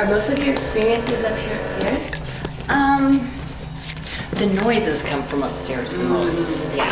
Are most of your experiences up here upstairs? The noises come from upstairs the most. Yeah.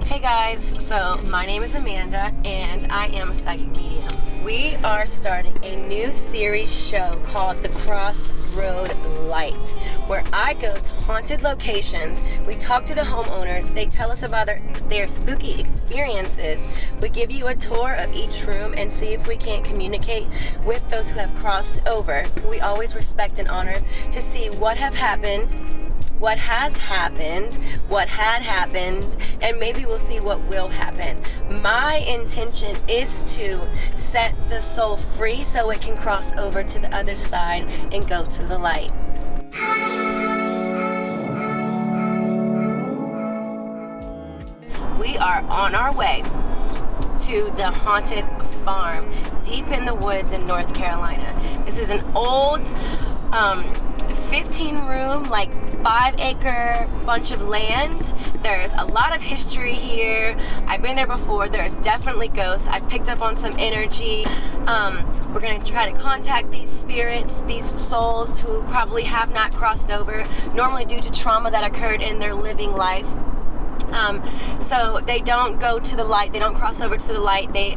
Hey guys, so my name is Amanda and I am a psychic medium. We are starting a new series show called the Crossroad Light, where I go to haunted locations, we talk to the homeowners, they tell us about their spooky experiences, we give you a tour of each room and see if we can't communicate with those who have crossed over. We always respect and honor to see what have happened, what has happened, what had happened, and maybe we'll see what will happen. My intention is to set the soul free so it can cross over to the other side and go to the light. We are on our way to the haunted farm deep in the woods in North Carolina. This is an old 15-room, like 5-acre bunch of land. There's a lot of history here. I've been there before. There's definitely ghosts. I picked up on some energy. We're gonna try to contact these spirits, these souls who probably have not crossed over, normally due to trauma that occurred in their living life. So they don't go to the light, they don't cross over to the light. They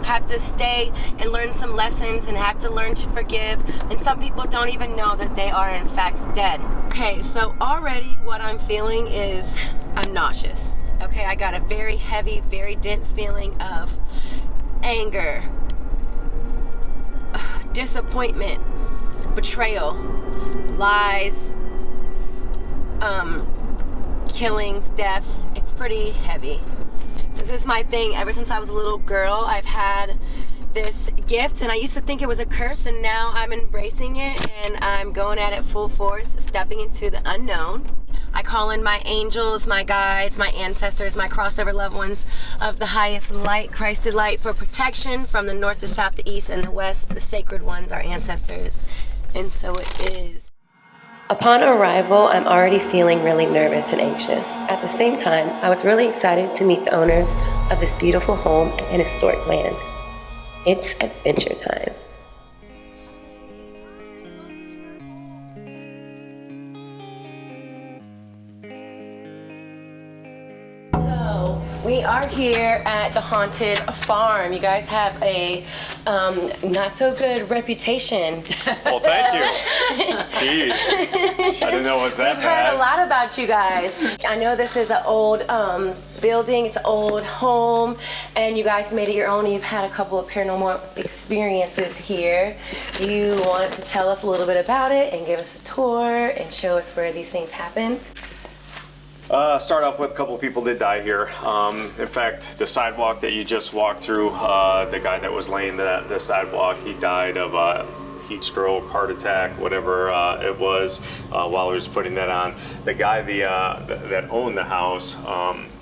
have to stay and learn some lessons and have to learn to forgive, and some people don't even know that they are in fact dead. Okay, so already what I'm feeling is I'm nauseous. Okay, I got a very heavy, very dense feeling of anger, disappointment, betrayal, lies, killings, deaths. It's pretty heavy. This is my thing. Ever since I was a little girl, I've had this gift, and I used to think it was a curse, and now I'm embracing it, and I'm going at it full force, stepping into the unknown. I call in my angels, my guides, my ancestors, my crossover loved ones of the highest light, Christed light, for protection from the north, the south, the east, and the west, the sacred ones, our ancestors. And so it is. Upon arrival, I'm already feeling really nervous and anxious. At the same time, I was really excited to meet the owners of this beautiful home and historic land. It's adventure time. So, we are here at the haunted farm. You guys have a not so good reputation. Well, thank you. Jeez. I didn't know it was that We've bad. heard a lot about you guys. I know this is an old building, it's an old home, and you guys made it your own. You've had a couple of paranormal experiences here. Do you want to tell us a little bit about it and give us a tour and show us where these things happened? Start off with a couple of people did die here. In fact, the sidewalk that you just walked through, the guy that was laying the sidewalk, he died of heat stroke, heart attack, whatever it was, while he was putting that on. The guy that owned the house,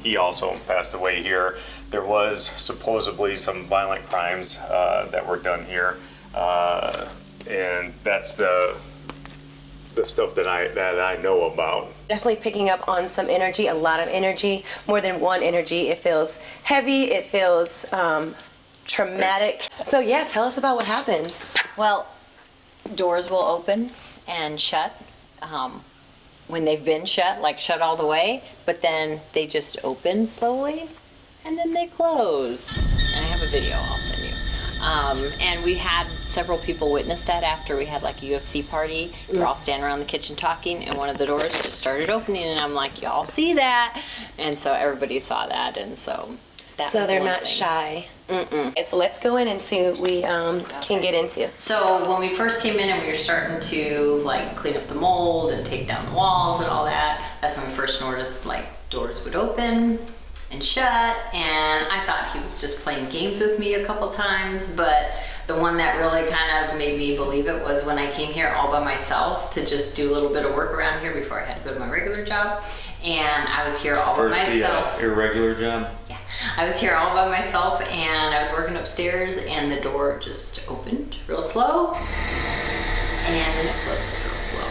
he also passed away here. There was supposedly some violent crimes that were done here, and that's the stuff that I know about. Definitely picking up on some energy, a lot of energy, more than one energy. It feels heavy, it feels traumatic. So yeah, tell us about what happened. Well, doors will open and shut when they've been shut, like shut all the way, but then they just open slowly and then they close. And I have a video I'll send you. And we had several people witness that after we had like a UFC party. We were all standing around the kitchen talking, and one of the doors just started opening, and I'm like, y'all see that? And so everybody saw that, and so that So was they're one not thing. shy. Okay, so let's go in and see what we can get into. So when we first came in and we were starting to like clean up the mold and take down the walls and all that, that's when we first noticed like doors would open and shut, and I thought he was just playing games with me a couple times, but the one that really kind of made me believe it was when I came here all by myself to just do a little bit of work around here before I had to go to my regular job, and I was here all by myself. Irregular job? Yeah. I was here all by myself, and I was working upstairs, and the door just opened real slow, and then it closed real slow.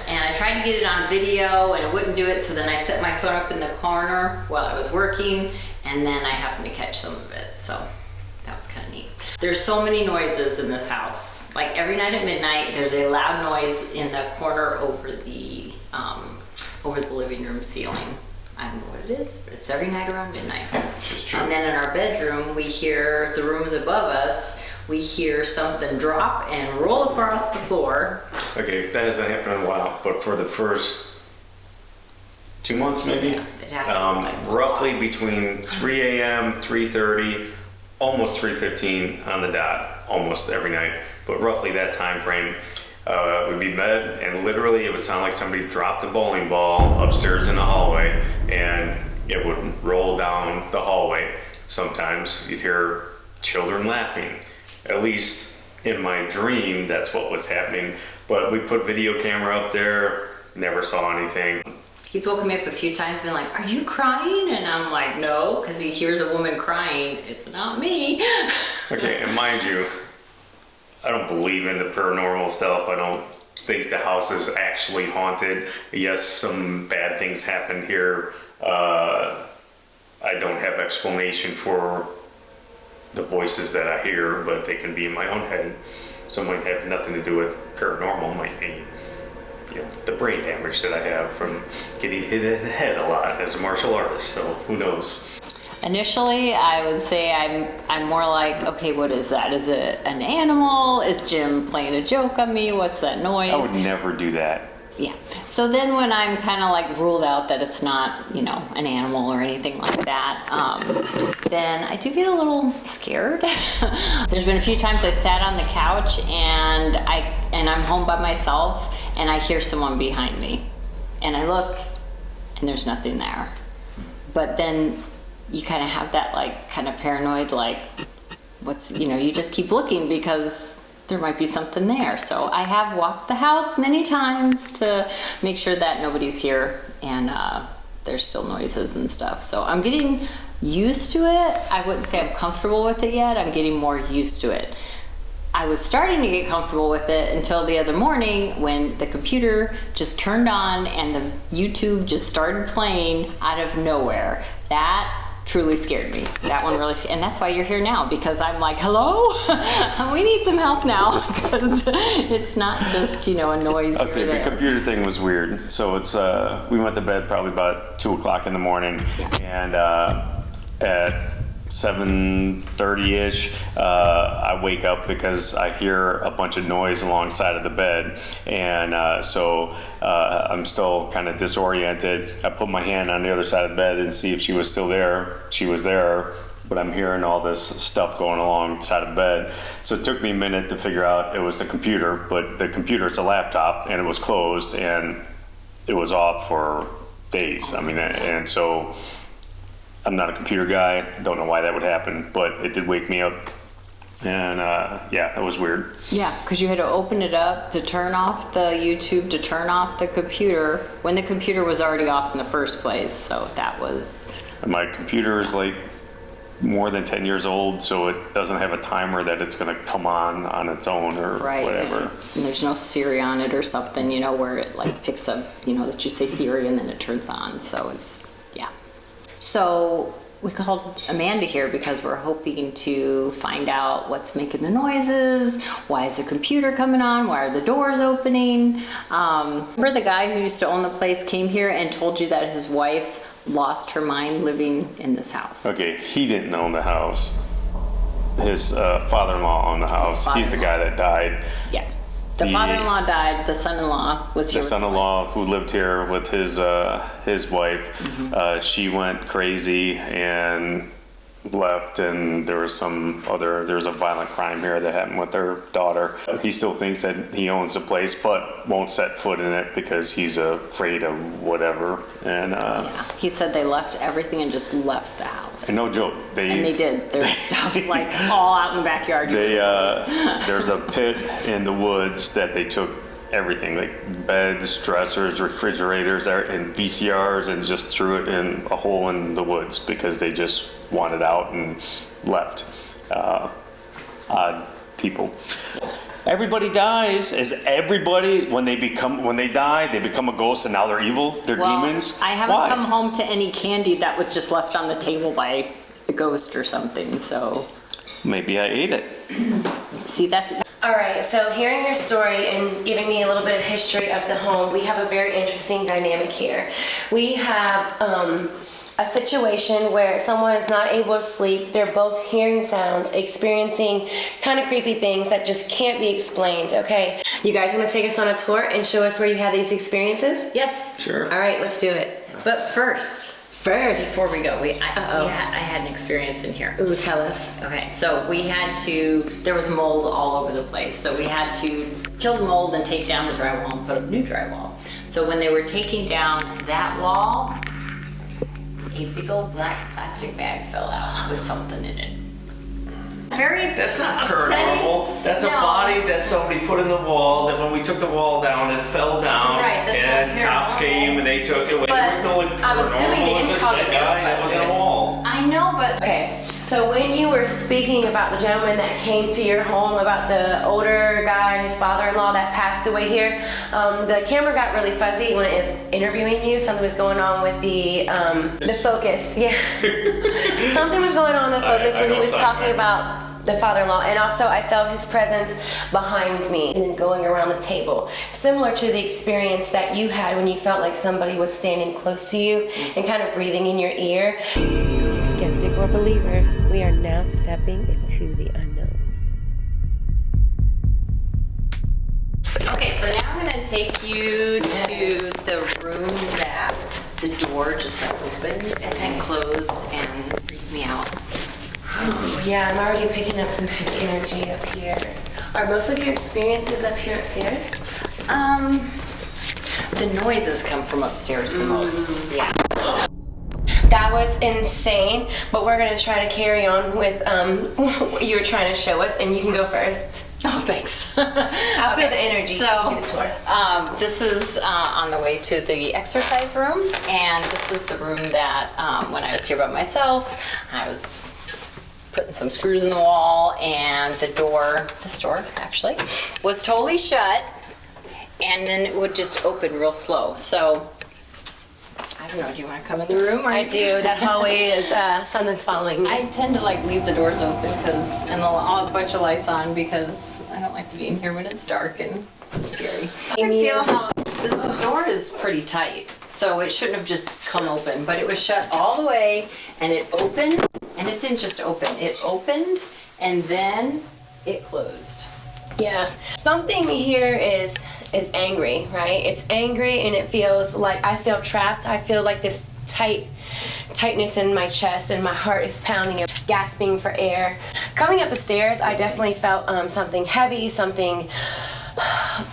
And I tried to get it on video and it wouldn't do it, so then I set my phone up in the corner while I was working, and then I happened to catch some of it, so that was kind of neat. There's so many noises in this house. Like every night at midnight, there's a loud noise in the corner over the living room ceiling. I don't know what it is, but it's every night around midnight. It's true. And then in our bedroom, we hear the rooms above us, we hear something drop and roll across the floor. Okay, that hasn't happened in a while, but for the first 2 months maybe, Yeah, it happened like roughly between 3 a.m., 3:30, almost 3:15 on the dot, almost every night, but roughly that time frame. We'd be in bed, and literally it would sound like somebody dropped a bowling ball upstairs in the hallway, and it would roll down the hallway. Sometimes you'd hear children laughing. At least in my dream, that's what was happening. But we put video camera up there, never saw anything. He's woken me up a few times, been like, "Are you crying?" And I'm like, "No," because he hears a woman crying. It's not me. Okay, and mind you, I don't believe in the paranormal stuff. I don't think the house is actually haunted. Yes, some bad things happened here. I don't have explanation for the voices that I hear, but they can be in my own head. So it might have nothing to do with paranormal. It might be, the brain damage that I have from getting hit in the head a lot as a martial artist. So who knows? Initially, I would say I'm more like, okay, what is that? Is it an animal? Is Jim playing a joke on me? What's that noise? I would never do that. Yeah. So then when I'm kind of like ruled out that it's not, an animal or anything like that, then I do get a little scared. There's been a few times I've sat on the couch and I'm home by myself and I hear someone behind me. And I look and there's nothing there. But then you kind of have that kind of paranoid, you just keep looking because there might be something there. So I have walked the house many times to make sure that nobody's here and there's still noises and stuff. So I'm getting used to it. I wouldn't say I'm comfortable with it yet. I'm getting more used to it. I was starting to get comfortable with it until the other morning when the computer just turned on and the YouTube just started playing out of nowhere. That truly scared me. That one really, and that's why you're here now, because I'm like, hello? We need some help now, because it's not just, a noise. Okay, the computer thing was weird. So it's, we went to bed probably about 2 o'clock in the morning, and at 7:30-ish, I wake up because I hear a bunch of noise alongside of the bed, and so I'm still kind of disoriented. I put my hand on the other side of the bed and see if she was still there. She was there, but I'm hearing all this stuff going alongside of the bed. So it took me a minute to figure out it was the computer, but the computer, it's a laptop, and it was closed, and it was off for days. I mean, and so I'm not a computer guy, don't know why that would happen, but it did wake me up, and that was weird. Yeah, because you had to open it up to turn off the YouTube, to turn off the computer, when the computer was already off in the first place, so that was... My computer is more than 10 years old, so it doesn't have a timer that it's going to come on its own or whatever. And there's no Siri on it or something, where it picks up, that you say Siri and then it turns on, so it's, So we called Amanda here because we're hoping to find out what's making the noises, why is the computer coming on, why are the doors opening. Remember the guy who used to own the place came here and told you that his wife lost her mind living in this house. Okay, he didn't own the house. His father-in-law owned the house. He's the guy that died. Yeah. The father-in-law died. The son-in-law was here. The son-in-law who lived here with his wife, she went crazy and left, and there was a violent crime here that happened with their daughter. He still thinks that he owns the place, but won't set foot in it because he's afraid of whatever. And he said they left everything and just left the house. And no joke, they did. There's stuff all out in the backyard. There's a pit in the woods that they took everything, beds, dressers, refrigerators, and VCRs, and just threw it in a hole in the woods because they just wanted out and left. I people. Everybody dies. Is everybody when they die, they become a ghost and now they're evil? They're demons? I haven't Why? come home to any candy that was just left on the table by the ghost or something, so. Maybe I ate it. See, that's. All right, so hearing your story and giving me a little bit of history of the home, we have a very interesting dynamic here. We have a situation where someone is not able to sleep. They're both hearing sounds, experiencing kind of creepy things that just can't be explained, okay? You guys want to take us on a tour and show us where you had these experiences? Yes. Sure. All right, let's do it. But first, before we go, I had an experience in here. Ooh, tell us. Okay, so there was mold all over the place. So we had to kill the mold and take down the drywall and put up new drywall. So when they were taking down that wall, a big old black plastic bag fell out with something in it. That's not upsetting. paranormal. That's a No. body that somebody put in the wall, that when we took the wall down, it fell down. Right, that's and not cops paranormal. came and they took it away. But It was still like I'm assuming they paranormal. didn't Just call that it guy that was in Ghostbusters. the wall. I know, but Okay, so when you were speaking about the gentleman that came to your home, about the older guy, his father-in-law that passed away here, the camera got really fuzzy when it was interviewing you. Something was going on with the focus. Yeah, something was going on in the focus I when he know was something. talking about the father-in-law, and also I felt his presence behind me and then going around the table, similar to the experience that you had when you felt like somebody was standing close to you and kind of breathing in your ear. Skeptic or believer, we are now stepping into the unknown. okay, so now I'm gonna take you to the room that the door just opened and then closed and freaked me out. Oh, yeah, I'm already picking up some heavy energy up here. Are most of your experiences up here upstairs? The noises come from upstairs the most. Yeah. That was insane, but we're gonna try to carry on with what you were trying to show us, and you can go first. Oh, thanks. I'll feel the energy. So, Give it to her. this is on the way to the exercise room, and this is the room that when I was here by myself, I was putting some screws in the wall, and this door actually, was totally shut, and then it would just open real slow. So, I don't know, do you want to come in the room? Or I do. That hallway is something's following me. I tend to like leave the doors open and a bunch of lights on because I don't like to be in here when it's dark and scary. I can feel how this door is pretty tight, so it shouldn't have just come open, but it was shut all the way and it opened, and it didn't just open. It opened and then it closed. Yeah. Something here is angry, right? It's angry, and it feels like I feel trapped. I feel like this tightness in my chest, and my heart is pounding and gasping for air. Coming up the stairs, I definitely felt something heavy, something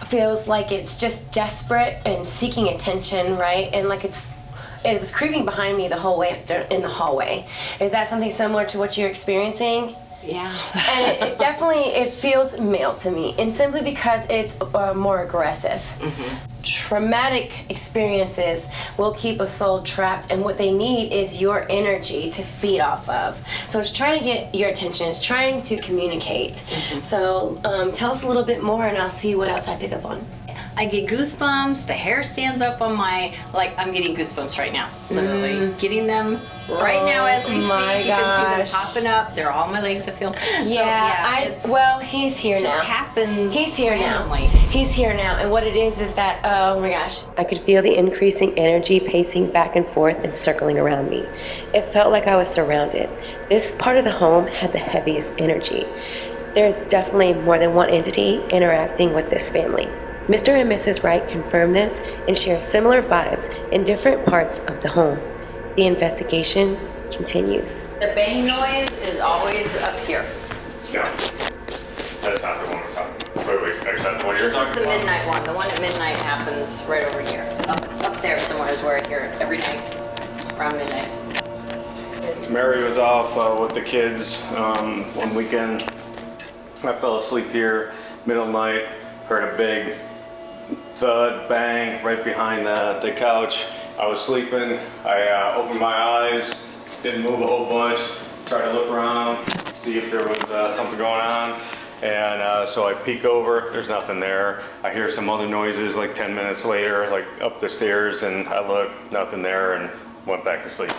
feels like it's just desperate and seeking attention, right? And like it was creeping behind me the whole way up in the hallway. Is that something similar to what you're experiencing? Yeah. And it definitely feels male to me, and simply because it's more aggressive. Mm-hmm. Traumatic experiences will keep a soul trapped, and what they need is your energy to feed off of. So it's trying to get your attention, it's trying to communicate. Mm-hmm. So tell us a little bit more, and I'll see what else I pick up on. I get goosebumps, the hair stands up on I'm getting goosebumps right now, literally. Getting them right now as we speak. My You can gosh. see them popping up, they're on my legs, I feel. Well, he's here it now. just happens He's here randomly. now. He's here now, and what it is that, oh my gosh. I could feel the increasing energy pacing back and forth and circling around me. It felt like I was surrounded. This part of the home had the heaviest energy. There's definitely more than one entity interacting with this family. Mr. and Mrs. Wright confirm this and share similar vibes in different parts of the home. The investigation continues. The bang noise is always up here. No. That's not the one we're talking about. Wait, is that the one you're This is talking the about? midnight one. The one at midnight happens right over here. Up there somewhere is where I hear it every night, around midnight. Mary was off with the kids one weekend. I fell asleep here, middle of the night, heard a big thud, bang, right behind the couch. I was sleeping, I opened my eyes, didn't move a whole bunch, tried to look around, see if there was something going on. And so I peek over, there's nothing there. I hear some other noises like 10 minutes later, like up the stairs, and I look, nothing there, and went back to sleep.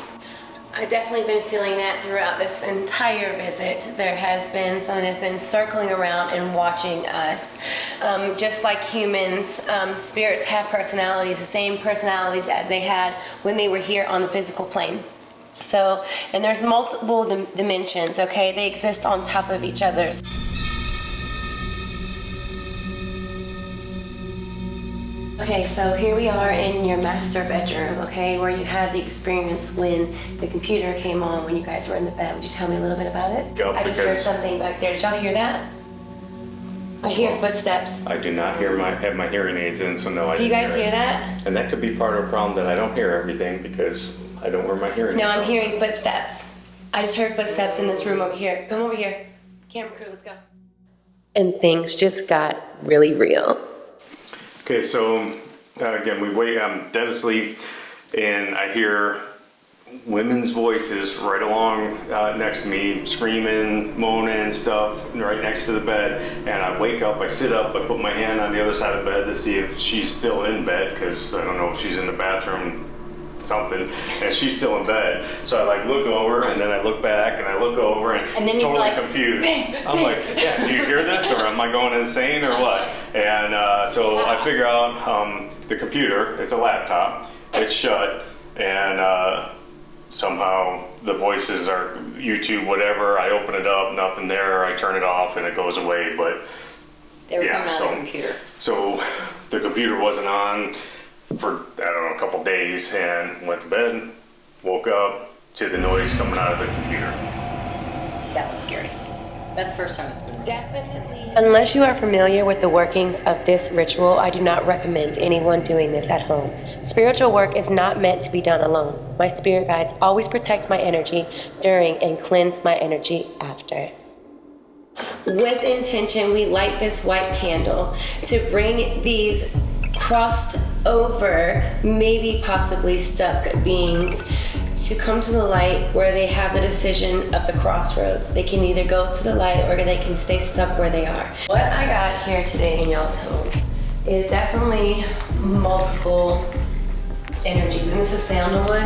I've definitely been feeling that throughout this entire visit. There has been something that's been circling around and watching us. Just like humans, spirits have personalities, the same personalities as they had when they were here on the physical plane. So, and there's multiple dimensions, okay? They exist on top of each other. Okay, so here we are in your master bedroom, okay, where you had the experience when the computer came on when you guys were in the bed. Would you tell me a little bit about it? Yep, I just heard something back there. Did y'all hear that? I hear footsteps. I do not have my hearing aids in, so no, I Do you didn't guys hear that? And that could be part of the problem that I don't hear everything because I don't wear my hearing aids. No, I'm on. hearing footsteps. I just heard footsteps in this room over here. Come over here. Camera crew, let's go. And things just got really real. Okay, so again, I'm dead asleep, and I hear women's voices right along next to me, screaming, moaning, stuff, right next to the bed. And I wake up, I sit up, I put my hand on the other side of the bed to see if she's still in bed, because I don't know if she's in the bathroom, something, and she's still in bed. So I look over, and then I look back, and I look over, and then totally like, confused. I'm like, yeah, do you hear this, or am I going insane, or what? And so I figure out the computer, it's a laptop, it's shut, and somehow the voices are YouTube, whatever. I open it up, nothing there, I turn it off, and it goes away. But They were coming out of the computer. So the computer wasn't on for, I don't know, a couple days, and went to bed, woke up to the noise coming out of the computer. That was scary. That's the first time it's been. Definitely. Unless you are familiar with the workings of this ritual, I do not recommend anyone doing this at home. Spiritual work is not meant to be done alone. My spirit guides always protect my energy during and cleanse my energy after. With intention, we light this white candle to bring these crossed over, maybe possibly stuck beings to come to the light where they have the decision of the crossroads. They can either go to the light or they can stay stuck where they are. What I got here today in y'all's home is definitely multiple energies. And this is sandalwood,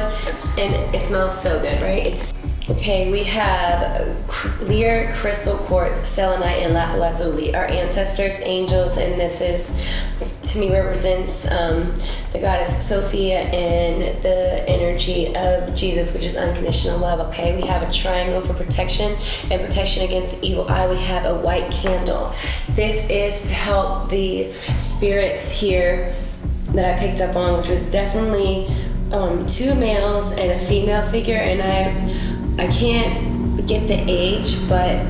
and it smells so good, right? Okay, we have clear crystal quartz, selenite, and lapis-lazuli, our ancestors, angels, and this is, to me, represents the goddess Sophia and the energy of Jesus, which is unconditional love, okay? We have a triangle for protection and protection against the evil eye. We have a white candle. This is to help the spirits here that I picked up on, which was definitely two males and a female figure, and I can't get the age, but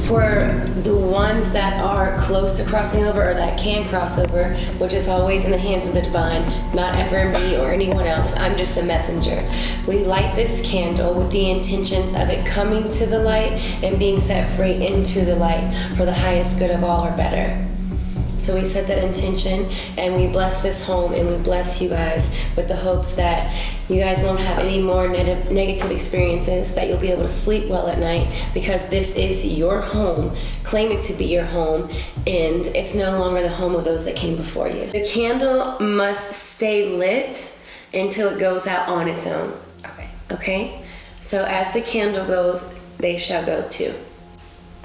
for the ones that are close to crossing over or that can cross over, which is always in the hands of the divine, not ever me or anyone else, I'm just a messenger. We light this candle with the intentions of it coming to the light and being set free into the light for the highest good of all or better. So we set that intention, and we bless this home, and we bless you guys with the hopes that you guys won't have any more negative experiences, that you'll be able to sleep well at night, because this is your home, claim it to be your home, and it's no longer the home of those that came before you. The candle must stay lit until it goes out on its own. Okay? So as the candle goes, they shall go too.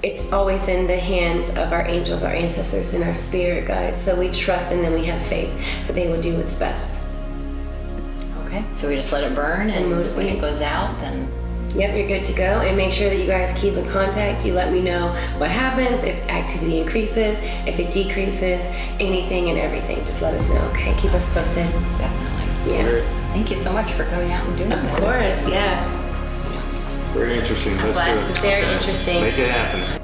It's always in the hands of our angels, our ancestors, and our spirit guides. So we trust in them, we have faith that they will do what's best. Okay, so we just let it burn, and when it goes out, then... Yep, you're good to go. And make sure that you guys keep in contact. You let me know what happens, if activity increases, if it decreases, anything and everything. Just let us know, okay? Keep us posted. Definitely. Yeah. Thank you so much for coming out and doing Of this. course, yeah. Very interesting. Let's do it. Very interesting. Make it happen.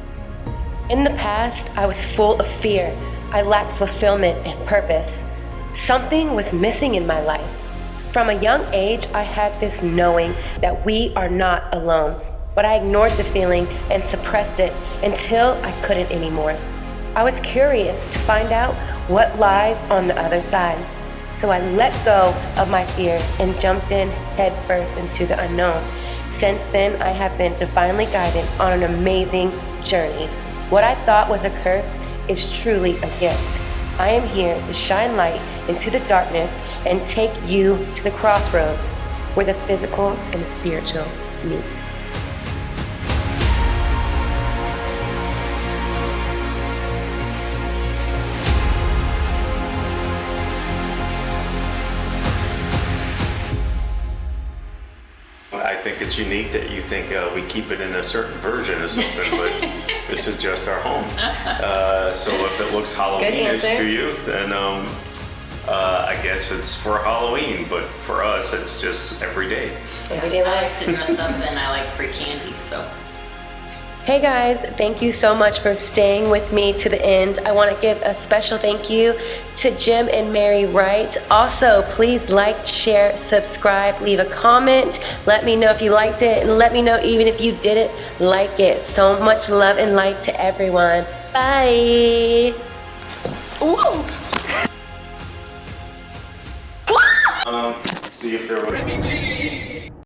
In the past, I was full of fear. I lacked fulfillment and purpose. Something was missing in my life. From a young age, I had this knowing that we are not alone, but I ignored the feeling and suppressed it until I couldn't anymore. I was curious to find out what lies on the other side. So I let go of my fears and jumped in headfirst into the unknown. Since then, I have been divinely guided on an amazing journey. What I thought was a curse is truly a gift. I am here to shine light into the darkness and take you to the crossroads where the physical and the spiritual meet. I think it's unique that you think we keep it in a certain version of something, but this is just our home. So if it looks Halloweenish to you, then I guess it's for Halloween, but for us, it's just every day. Everyday I like life. to dress up and I like free candy, so. Hey guys, thank you so much for staying with me to the end. I want to give a special thank you to Jim and Mary Wright. Also, please like, share, subscribe, leave a comment. Let me know if you liked it, and let me know even if you didn't like it. So much love and light to everyone. Bye. Whoa. See if there was.